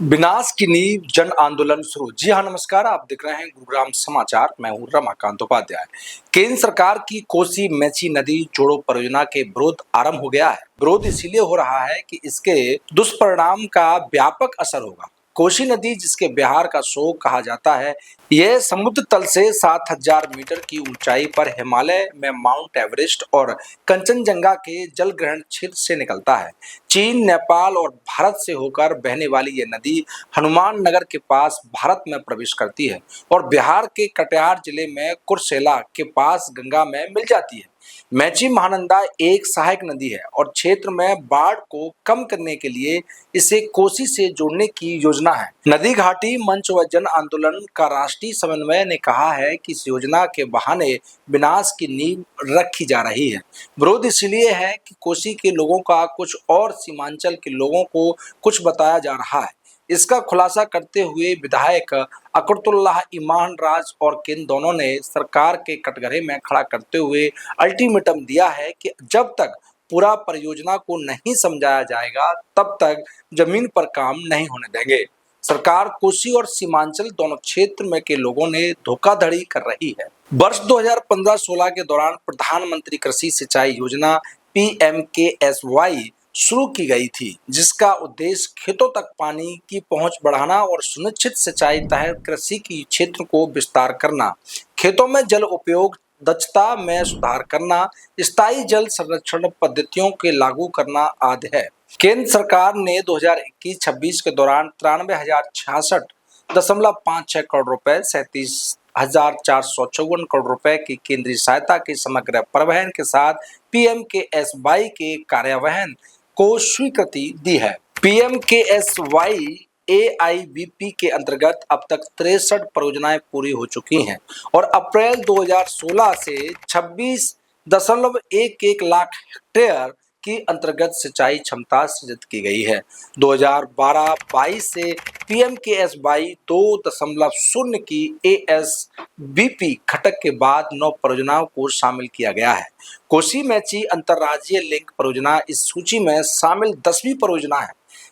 विनाश की नींव जन आंदोलन शुरू। जी हाँ, नमस्कार। आप देख रहे हैं गुरुग्राम समाचार। मैं हूँ रमाकांत उपाध्याय। केंद्र सरकार की कोसी मेची नदी जोड़ो परियोजना के विरोध आरंभ हो गया है। विरोध इसीलिए हो रहा है कि इसके दुष्परिणाम का व्यापक असर होगा। कोसी नदी, जिसके बिहार का शोक कहा जाता है, यह समुद्र तल से 7,000 मीटर की ऊंचाई पर हिमालय में माउंट एवरेस्ट और कंचनजंगा के जल ग्रहण क्षेत्र से निकलता है। चीन, नेपाल और भारत से होकर बहने वाली यह नदी हनुमान नगर के पास भारत में प्रवेश करती है और बिहार के कटिहार जिले में कुर्सेला के पास गंगा में मिल जाती है। मेची महानंदा एक सहायक नदी है और क्षेत्र में बाढ़ को कम करने के लिए इसे कोसी से जोड़ने की योजना है। नदी घाटी मंच व जन आंदोलन का राष्ट्रीय समन्वय ने कहा है कि इस योजना के बहाने विनाश की नींव रखी जा रही है। विरोध इसलिए है कि कोसी के लोगों का कुछ और सीमांचल के लोगों को कुछ बताया जा रहा है। इसका खुलासा करते हुए विधायक अकरतुल्लाह ईमान राज और केंद्र दोनों ने सरकार के कटघरे में खड़ा करते हुए अल्टीमेटम दिया है कि जब तक पूरा परियोजना को नहीं समझाया जाएगा तब तक जमीन पर काम नहीं होने देंगे। सरकार कोसी और सीमांचल दोनों क्षेत्र में के लोगों ने धोखाधड़ी कर रही है। वर्ष 2015-16 के दौरान प्रधानमंत्री कृषि सिंचाई योजना PMKSY शुरू की गई थी, जिसका उद्देश्य खेतों तक पानी की पहुंच बढ़ाना और सुनिश्चित सिंचाई तहत कृषि की क्षेत्र को विस्तार करना, खेतों में जल उपयोग दक्षता में सुधार करना, स्थायी जल संरक्षण पद्धतियों के लागू करना आदि है। केंद्र सरकार ने 2021-26 के दौरान 93,066.56 करोड़ रुपए, 37,454 करोड़ रुपए की केंद्रीय सहायता की समग्र परिवहन के साथ PMKSY के कार्यान्वयन को स्वीकृति दी है। PMKSY AIBP के अंतर्गत अब तक 63 परियोजनाएं पूरी हो चुकी हैं और अप्रैल 2016 से 26.11 लाख हेक्टेयर की अंतर्गत सिंचाई क्षमता सृजित की गई है। 2012-22 से PMKSY 2.0 की ASBP घटक के बाद 9 परियोजनाओं को शामिल किया गया है। कोसी मेची अंतर्राज्यीय लिंक परियोजना इस सूची में शामिल 10वीं परियोजना है।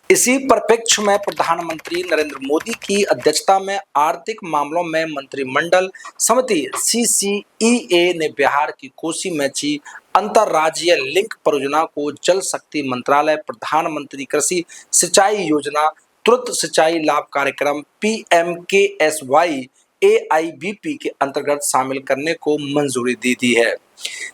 इसी परिप्रेक्ष्य में प्रधानमंत्री नरेंद्र मोदी की अध्यक्षता में आर्थिक मामलों में मंत्रिमंडल समिति CCEA ने बिहार की कोसी मेची अंतर्राज्यीय लिंक परियोजना को जल शक्ति मंत्रालय, प्रधानमंत्री कृषि सिंचाई योजना, तुरंत सिंचाई लाभ कार्यक्रम PMKSY AIBP के अंतर्गत शामिल करने को मंजूरी दी है।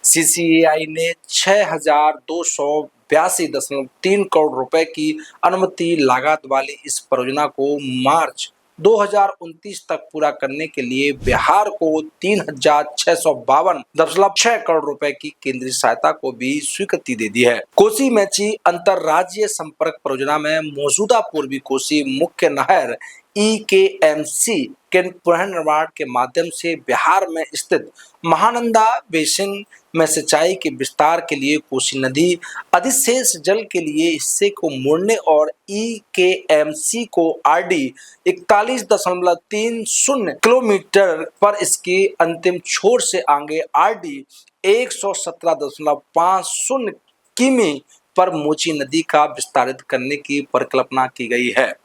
CCEI ने 6,282.3 करोड़ रुपए की अनुमति लागत वाली इस परियोजना को मार्च 2029 तक पूरा करने के लिए बिहार को 3,652.6 करोड़ रुपए की केंद्रीय सहायता को भी स्वीकृति दे दी है। कोसी मेची अंतर्राज्यीय संपर्क परियोजना में मौजूदा पूर्वी कोसी मुख्य नहर EKMC के पुनर्निर्माण के माध्यम से बिहार में स्थित महानंदा बेसिन में सिंचाई के विस्तार के लिए कोसी नदी अधिशेष जल के लिए हिस्से को मोड़ने और EKMC को RD 41.30 किलोमीटर पर इसके अंतिम छोर से आगे RD 117.50 किमी पर मोची नदी का विस्तारित करने की परिकल्पना की गई है,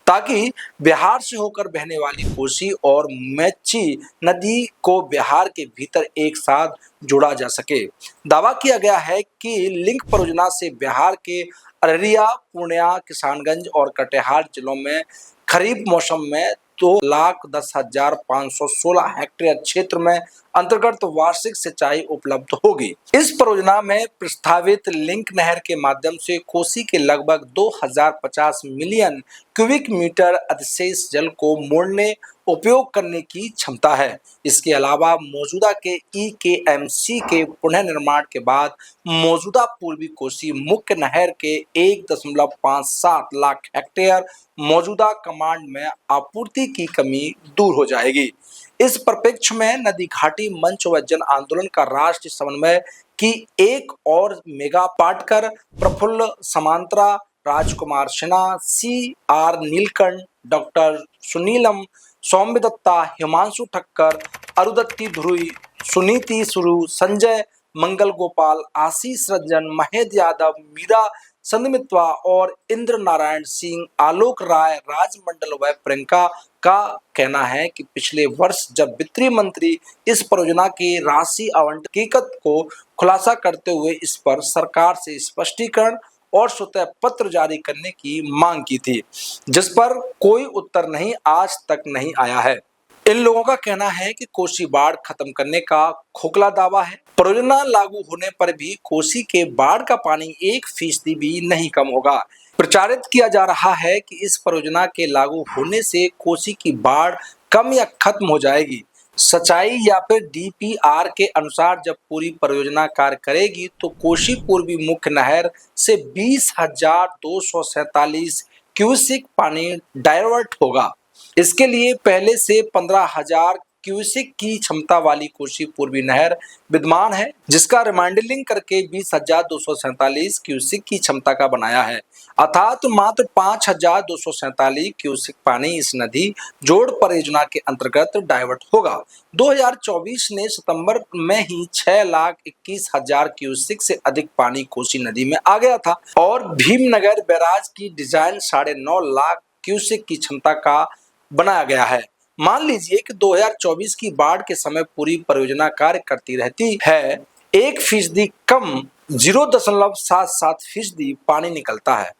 ताकि बिहार से होकर बहने वाली कोसी और मेची नदी को बिहार के भीतर एक साथ जोड़ा जा सके। दावा किया गया है कि लिंक परियोजना से बिहार के अररिया, पूर्णिया, किशनगंज और कटिहार जिलों में खरीफ मौसम में 2,10,516 हेक्टेयर क्षेत्र में अंतर्गत वार्षिक सिंचाई उपलब्ध होगी। इस परियोजना में प्रस्तावित लिंक नहर के माध्यम से कोसी के लगभग 2,050 मिलियन क्यूबिक मीटर अधिशेष जल को मोड़ने उपयोग करने की क्षमता है। इसके अलावा मौजूदा के EKMC के पुनर्निर्माण के बाद मौजूदा पूर्वी कोसी मुख्य नहर के 1.57 लाख हेक्टेयर मौजूदा कमांड में आपूर्ति की कमी दूर हो जाएगी। इस परिप्रेक्ष्य में नदी घाटी मंच व जन आंदोलन का राष्ट्रीय समन्वय की एक और मेगा पाटकर, प्रफुल्ल समांतरा, राजकुमार सिन्हा, CR नीलकंठ, डॉक्टर सुनीलम, सौम्य दत्ता, हिमांशु ठक्कर, अरुदत्ती धुरुई, सुनीति सुरू, संजय मंगल गोपाल, आशीष रंजन, महेश यादव, मीरा संधमित्वा और इंद्र नारायण सिंह, आलोक राय, राजमंडल व प्रियंका का कहना है कि पिछले वर्ष जब वित्त मंत्री इस परियोजना की राशि आवंटन हकीकत को खुलासा करते हुए इस पर सरकार से स्पष्टीकरण और स्वतः पत्र जारी करने की मांग की थी, जिस पर कोई उत्तर नहीं आज तक नहीं आया है। इन लोगों का कहना है कि कोसी बाढ़ खत्म करने का खोखला दावा है। परियोजना लागू होने पर भी कोसी के बाढ़ का पानी 1% भी नहीं कम होगा। प्रचारित किया जा रहा है कि इस परियोजना के लागू होने से कोसी की बाढ़ कम या खत्म हो जाएगी। सच्चाई या फिर डीपीआर के अनुसार जब पूरी परियोजना कार्य करेगी तो कोसी पूर्वी मुख्य नहर से 20,247 क्यूसेक पानी डाइवर्ट होगा। इसके लिए पहले से 15,000 क्यूसेक की क्षमता वाली कोसी पूर्वी नहर विद्यमान है, जिसका रिमाइंडलिंग करके 20,247 क्यूसेक की क्षमता का बनाया है, अर्थात मात्र 5,247 क्यूसेक पानी इस नदी जोड़ परियोजना के अंतर्गत डाइवर्ट होगा। 2024 ने सितंबर में ही 6,21,000 क्यूसेक से अधिक पानी कोसी नदी में आ गया था और भीमनगर बैराज की डिजाइन 9.5 लाख क्यूसेक की क्षमता का बनाया गया है। मान लीजिए कि 2024 की बाढ़ के समय पूरी परियोजना कार्य करती रहती है, 1% कम 0.77% पानी निकलता है।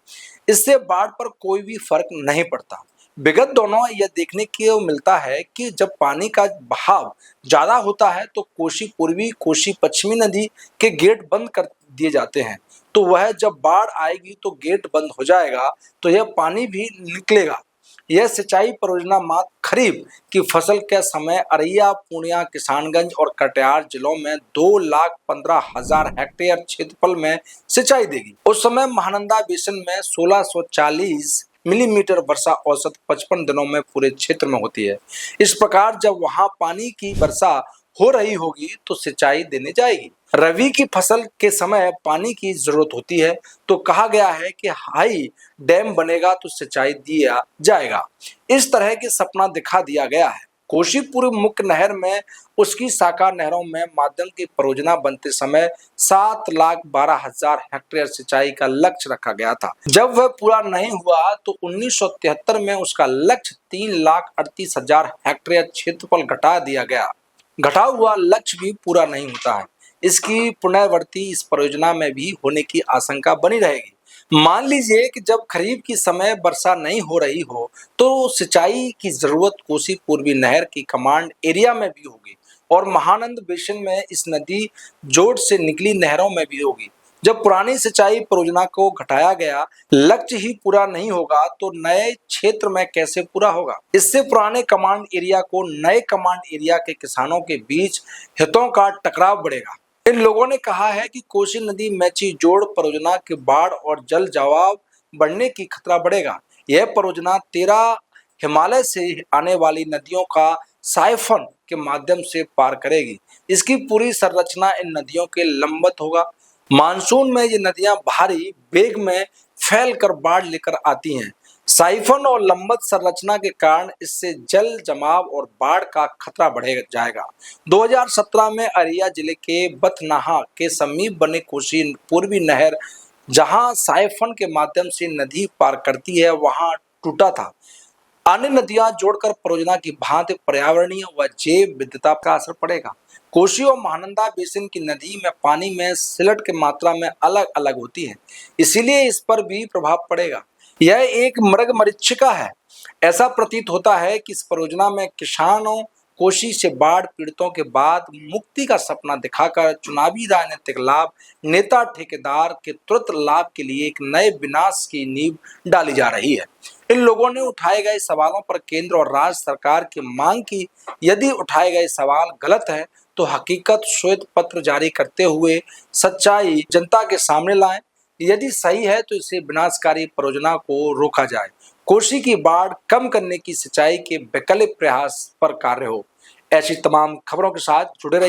इससे बाढ़ पर कोई भी फर्क नहीं पड़ता। विगत दोनों यह देखने को मिलता है कि जब पानी का बहाव ज्यादा होता है तो कोसी पूर्वी, कोसी पश्चिमी नदी के गेट बंद कर दिए जाते हैं, तो वह जब बाढ़ आएगी तो गेट बंद हो जाएगा तो यह पानी भी निकलेगा। यह सिंचाई परियोजना मात्र खरीफ की फसल के समय अररिया, पूर्णिया, किशनगंज और कटिहार जिलों में 2,15,000 हेक्टेयर क्षेत्रफल में सिंचाई देगी। उस समय महानंदा बेसिन में 1,640 मिलीमीटर वर्षा औसत 55 दिनों में पूरे क्षेत्र में होती है। इस प्रकार जब वहां पानी की वर्षा हो रही होगी तो सिंचाई देने जाएगी। रबी की फसल के समय पानी की जरूरत होती है तो कहा गया है कि हाई डैम बनेगा तो सिंचाई दिया जाएगा। इस तरह के सपना दिखा दिया गया है। कोसी पूर्व मुख्य नहर में उसकी शाखा नहरों में माध्यम की परियोजना बनते समय 7,12,000 हेक्टेयर सिंचाई का लक्ष्य रखा गया था। जब वह पूरा नहीं हुआ तो 1973 में उसका लक्ष्य 3,38,000 हेक्टेयर क्षेत्रफल घटा दिया गया। घटा हुआ लक्ष्य भी पूरा नहीं होता है। इसकी पुनरावृत्ति इस परियोजना में भी होने की आशंका बनी रहेगी। मान लीजिए कि जब खरीफ की समय वर्षा नहीं हो रही हो तो सिंचाई की जरूरत कोसी पूर्वी नहर की कमांड एरिया में भी होगी और महानंद बेसिन में इस नदी जोड़ से निकली नहरों में भी होगी। जब पुरानी सिंचाई परियोजना को घटाया गया लक्ष्य ही पूरा नहीं होगा तो नए क्षेत्र में कैसे पूरा होगा। इससे पुराने कमांड एरिया को नए कमांड एरिया के किसानों के बीच हितों का टकराव बढ़ेगा। इन लोगों ने कहा है कि कोसी नदी मेची जोड़ परियोजना के बाढ़ और जल जवाब बढ़ने की खतरा बढ़ेगा। यह परियोजना 13 हिमालय से आने वाली नदियों का साइफन के माध्यम से पार करेगी। इसकी पूरी संरचना इन नदियों के लंबवत होगा। मानसून में ये नदियां भारी वेग में फैलकर बाढ़ लेकर आती हैं। साइफन और लंबवत संरचना के कारण इससे जल जमाव और बाढ़ का खतरा बढ़ जाएगा। 2017 में अररिया जिले के बथनाहा के समीप बने कोसी पूर्वी नहर जहां साइफन के माध्यम से नदी पार करती है वहां टूटा था। अन्य नदियां जोड़कर परियोजना की भांति पर्यावरणीय व जैव विविधता का असर पड़ेगा। कोसी और महानंदा बेसिन की नदी में पानी में सिलट की मात्रा में अलग अलग होती है, इसीलिए इस पर भी प्रभाव पड़ेगा। यह एक मृगमरीचिका है। ऐसा प्रतीत होता है कि इस परियोजना में किसानों कोसी से बाढ़ पीड़ितों के बाद मुक्ति का सपना दिखाकर चुनावी राजनीतिक लाभ, नेता ठेकेदार के तुरंत लाभ के लिए एक नए विनाश की नींव डाली जा रही है। इन लोगों ने उठाए गए सवालों पर केंद्र और राज्य सरकार की मांग की यदि उठाए गए सवाल गलत है तो हकीकत श्वेत पत्र जारी करते हुए सच्चाई जनता के सामने लाएं। यदि सही है तो इसे विनाशकारी परियोजना को रोका जाए। कोसी की बाढ़ कम करने की सिंचाई के वैकल्पिक प्रयास पर कार्य हो। ऐसी तमाम खबरों के साथ जुड़े रहिए।